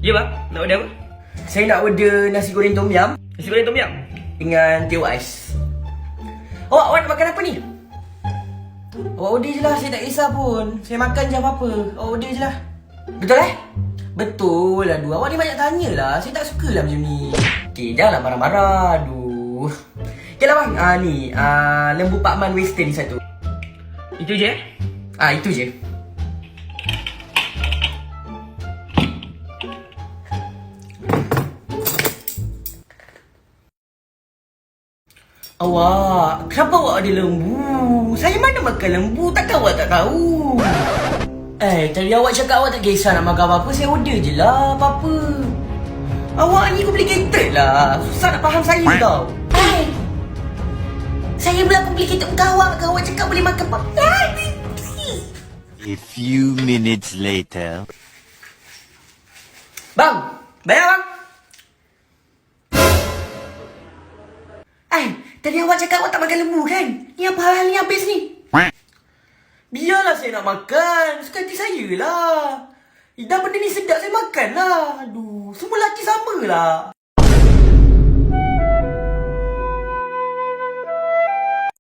Ya bang, nak order apa? Saya nak order nasi goreng tom yum Nasi goreng tom yum. dengan teh ais. Awak nak makan apa ni? Awak order je lah, saya tak kisah pun. Saya makan je apa-apa. Awak order je lah. Betul Betul lah, aduh. Awak ni banyak tanya lah. Saya tak suka lah macam ni. Okay, janganlah marah-marah. Aduh. Okay lah bang, ni lembu Pak Man Western ni satu. Itu je Itu je. Awak, kenapa awak ada lembu? Saya mana makan lembu, takkan awak tak tahu? Tadi awak cakap awak tak kisah nak makan apa-apa, saya order je lah apa-apa. Awak ni complicated lah, susah nak faham saya tau. Saya pula complicated untuk awak cakap boleh makan apa-apa. A few minutes later. Bang, bayar bang. Tadi awak cakap awak tak makan lembu kan? Ni apa hal ni habis ni? Biarlah saya nak makan. Suka hati saya lah. Dah benda ni sedap saya makan lah. Aduh, semua lelaki sama lah.